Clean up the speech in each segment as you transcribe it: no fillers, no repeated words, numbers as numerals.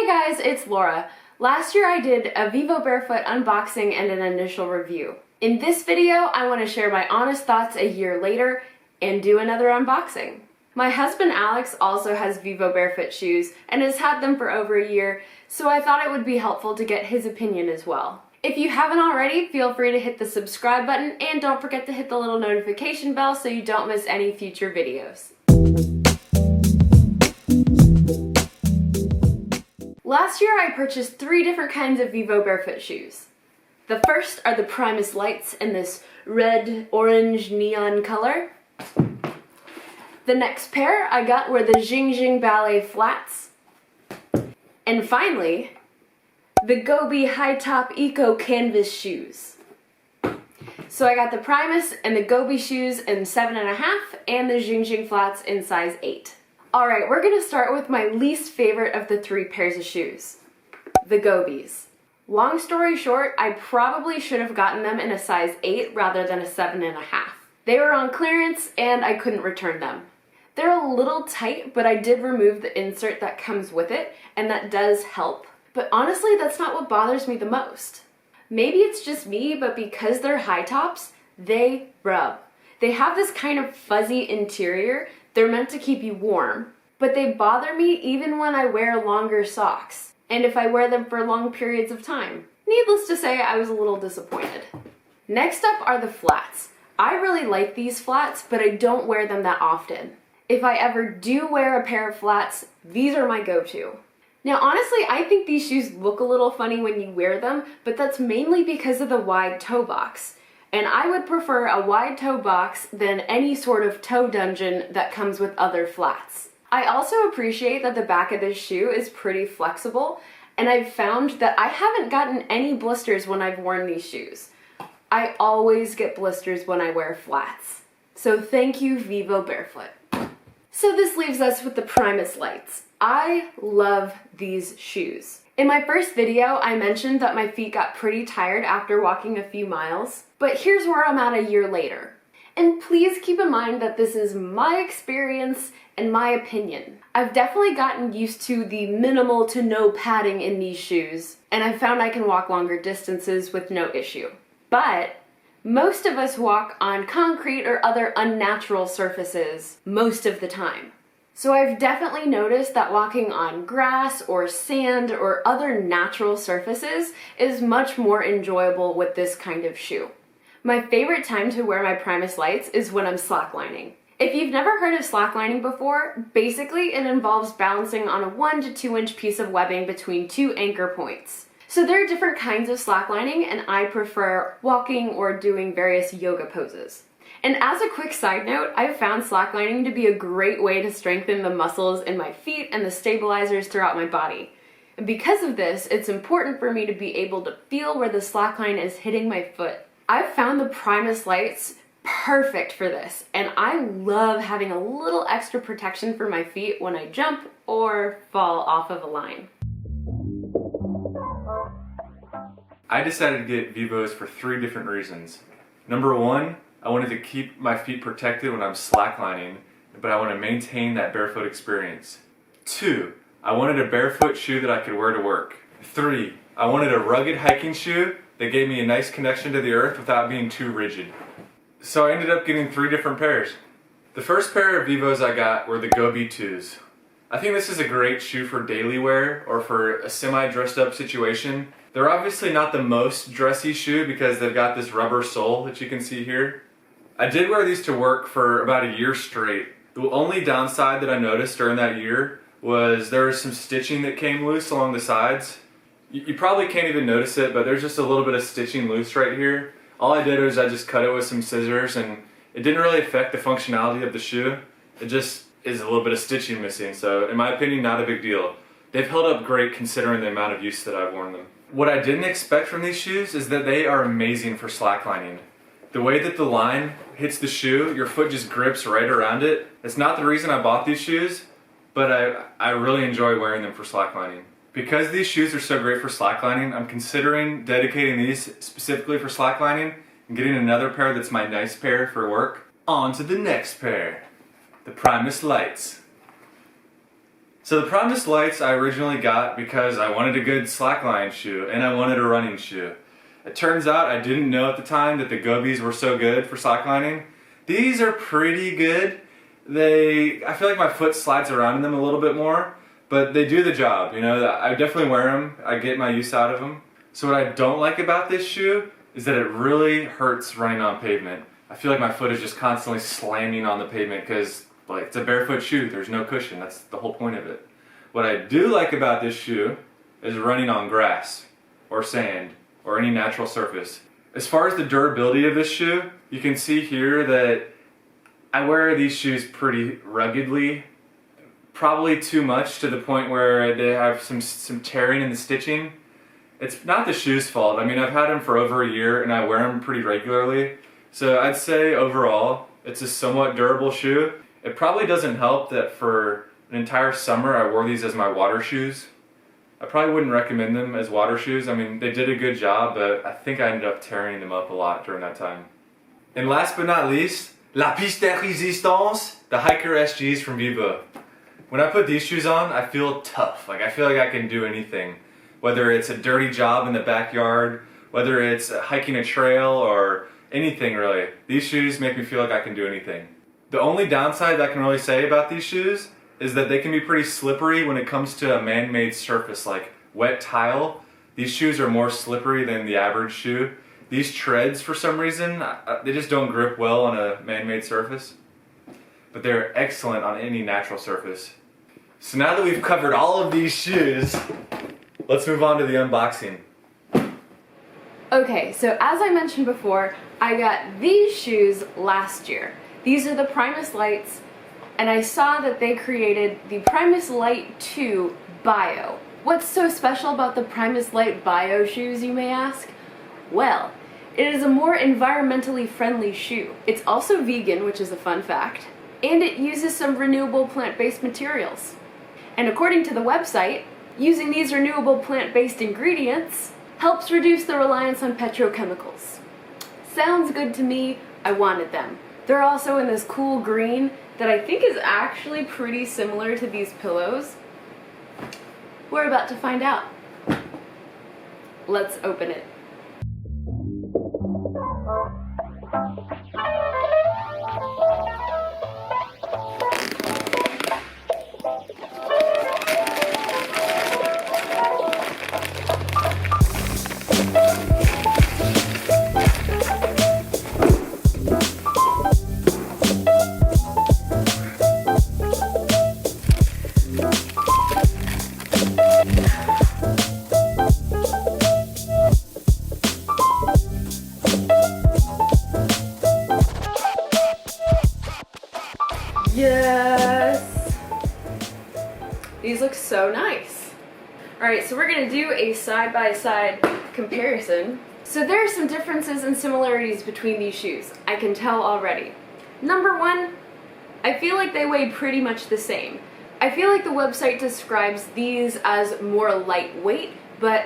Hey guys, it's Laura. Last year I did a Vivobarefoot unboxing and an initial review. In this video, I want to share my honest thoughts a year later and do another unboxing. My husband Alex also has Vivobarefoot shoes and has had them for over a year, so I thought it would be helpful to get his opinion as well. If you haven't already, feel free to hit the subscribe button and don't forget to hit the little notification bell so you don't miss any future videos. Last year I purchased 3 different kinds of Vivobarefoot shoes. The first are the Primus Lites in this red, orange, neon color. The next pair I got were the Jing Ballet flats. And finally, the Gobi Hightop Eco Canvas shoes. So I got the Primus and the Gobi shoes in 7.5 and the Jing flats in size 8. Alright, we're going to start with my least favorite of the 3 pairs of shoes, the Gobis. Long story short, I probably should have gotten them in a size 8 rather than a 7.5. They were on clearance and I couldn't return them. They're a little tight, but I did remove the insert that comes with it, and that does help. But honestly, that's not what bothers me the most. Maybe it's just me, but because they're high tops, they rub. They have this kind of fuzzy interior. They're meant to keep you warm, but they bother me even when I wear longer socks, and if I wear them for long periods of time. Needless to say, I was a little disappointed. Next up are the flats. I really like these flats, but I don't wear them that often. If I ever do wear a pair of flats, these are my go-to. Now honestly, I think these shoes look a little funny when you wear them, but that's mainly because of the wide toe box. And I would prefer a wide toe box than any sort of toe dungeon that comes with other flats. I also appreciate that the back of this shoe is pretty flexible, and I've found that I haven't gotten any blisters when I've worn these shoes. I always get blisters when I wear flats. So thank you, Vivobarefoot. So this leaves us with the Primus Lites. I love these shoes. In my first video, I mentioned that my feet got pretty tired after walking a few miles, but here's where I'm at a year later. And please keep in mind that this is my experience and my opinion. I've definitely gotten used to the minimal to no padding in these shoes, and I've found I can walk longer distances with no issue. But most of us walk on concrete or other unnatural surfaces most of the time. So I've definitely noticed that walking on grass or sand or other natural surfaces is much more enjoyable with this kind of shoe. My favorite time to wear my Primus Lites is when I'm slacklining. If you've never heard of slacklining before, basically it involves balancing on a 1 to 2 inch piece of webbing between 2 anchor points. So there are different kinds of slacklining, and I prefer walking or doing various yoga poses. And as a quick side note, I've found slacklining to be a great way to strengthen the muscles in my feet and the stabilizers throughout my body. And because of this, it's important for me to be able to feel where the slackline is hitting my foot. I've found the Primus Lites perfect for this, and I love having a little extra protection for my feet when I jump or fall off of a line. I decided to get Vivos for 3 different reasons. Number 1, I wanted to keep my feet protected when I'm slacklining, but I want to maintain that barefoot experience. 2, I wanted a barefoot shoe that I could wear to work. 3, I wanted a rugged hiking shoe that gave me a nice connection to the earth without being too rigid. So I ended up getting 3 different pairs. The first pair of Vivos I got were the Gobi Twos. I think this is a great shoe for daily wear or for a semi-dressed up situation. They're obviously not the most dressy shoe because they've got this rubber sole that you can see here. I did wear these to work for about a year straight. The only downside that I noticed during that year was there was some stitching that came loose along the sides. You probably can't even notice it, but there's just a little bit of stitching loose right here. All I did was I just cut it with some scissors, and it didn't really affect the functionality of the shoe. It just is a little bit of stitching missing, so in my opinion, not a big deal. They've held up great considering the amount of use that I've worn them. What I didn't expect from these shoes is that they are amazing for slacklining. The way that the line hits the shoe, your foot just grips right around it. It's not the reason I bought these shoes, but I really enjoy wearing them for slacklining. Because these shoes are so great for slacklining, I'm considering dedicating these specifically for slacklining and getting another pair that's my nice pair for work. On to the next pair, the Primus Lites. So the Primus Lites I originally got because I wanted a good slackline shoe and I wanted a running shoe. It turns out I didn't know at the time that the Gobis were so good for slacklining. These are pretty good. I feel like my foot slides around in them a little bit more, but they do the job. You know, I definitely wear them. I get my use out of them. So what I don't like about this shoe is that it really hurts running on pavement. I feel like my foot is just constantly slamming on the pavement because it's a barefoot shoe. There's no cushion. That's the whole point of it. What I do like about this shoe is running on grass or sand or any natural surface. As far as the durability of this shoe, you can see here that I wear these shoes pretty ruggedly, probably too much to the point where they have some tearing in the stitching. It's not the shoe's fault. I mean, I've had them for over a year and I wear them pretty regularly. So I'd say overall, it's a somewhat durable shoe. It probably doesn't help that for an entire summer I wore these as my water shoes. I probably wouldn't recommend them as water shoes. I mean, they did a good job, but I think I ended up tearing them up a lot during that time. And last but not least, La Piste de Résistance, the Hiker SGs from Vivo. When I put these shoes on, I feel tough. I feel like I can do anything. Whether it's a dirty job in the backyard, whether it's hiking a trail or anything really. These shoes make me feel like I can do anything. The only downside I can really say about these shoes is that they can be pretty slippery when it comes to a man-made surface like wet tile. These shoes are more slippery than the average shoe. These treads, for some reason, they just don't grip well on a man-made surface. But they're excellent on any natural surface. So now that we've covered all of these shoes, let's move on to the unboxing. Okay, so as I mentioned before, I got these shoes last year. These are the Primus Lites, and I saw that they created the Primus Lite II Bio. What's so special about the Primus Lite Bio shoes, you may ask? Well, it is a more environmentally friendly shoe. It's also vegan, which is a fun fact, and it uses some renewable plant-based materials. And according to the website, using these renewable plant-based ingredients helps reduce the reliance on petrochemicals. Sounds good to me. I wanted them. They're also in this cool green that I think is actually pretty similar to these pillows. We're about to find out. Let's open it. Yes! These look so nice. Alright, so we're going to do a side-by-side comparison. So there are some differences and similarities between these shoes. I can tell already. Number one, I feel like they weigh pretty much the same. I feel like the website describes these as more lightweight, but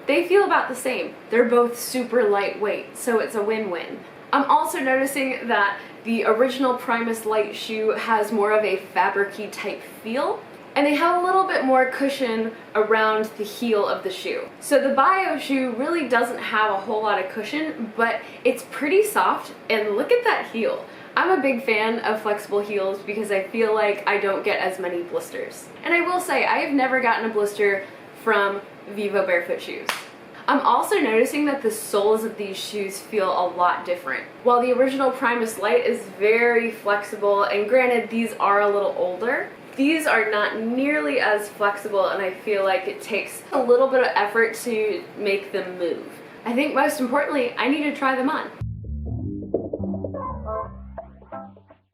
they feel about the same. They're both super lightweight, so it's a win-win. I'm also noticing that the original Primus Lite shoe has more of a fabric-y type feel, and they have a little bit more cushion around the heel of the shoe. So the Bio shoe really doesn't have a whole lot of cushion, but it's pretty soft, and look at that heel. I'm a big fan of flexible heels because I feel like I don't get as many blisters. And I will say, I have never gotten a blister from Vivobarefoot shoes. I'm also noticing that the soles of these shoes feel a lot different. While the original Primus Lite is very flexible, and granted these are a little older, these are not nearly as flexible, and I feel like it takes a little bit of effort to make them move. I think most importantly, I need to try them on.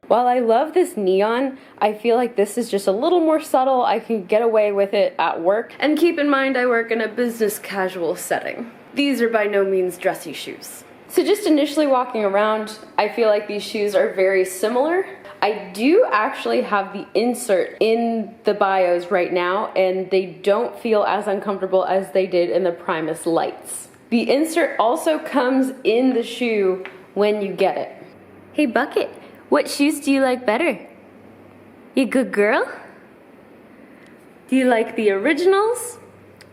While I love this neon, I feel like this is just a little more subtle. I can get away with it at work. And keep in mind, I work in a business casual setting. These are by no means dressy shoes. So just initially walking around, I feel like these shoes are very similar. I do actually have the insert in the Bios right now, and they don't feel as uncomfortable as they did in the Primus Lites. The insert also comes in the shoe when you get it. Hey Bucket, what shoes do you like better? You good girl? Do you like the originals?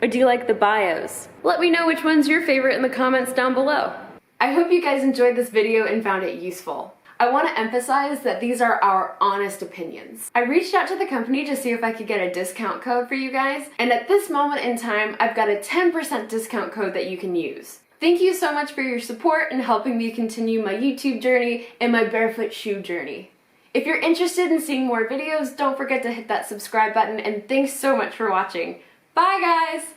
Or do you like the bios? Let me know which one's your favorite in the comments down below. I hope you guys enjoyed this video and found it useful. I want to emphasize that these are our honest opinions. I reached out to the company to see if I could get a discount code for you guys, and at this moment in time, I've got a 10% discount code that you can use. Thank you so much for your support and helping me continue my YouTube journey and my barefoot shoe journey. If you're interested in seeing more videos, don't forget to hit that subscribe button, and thanks so much for watching. Bye guys!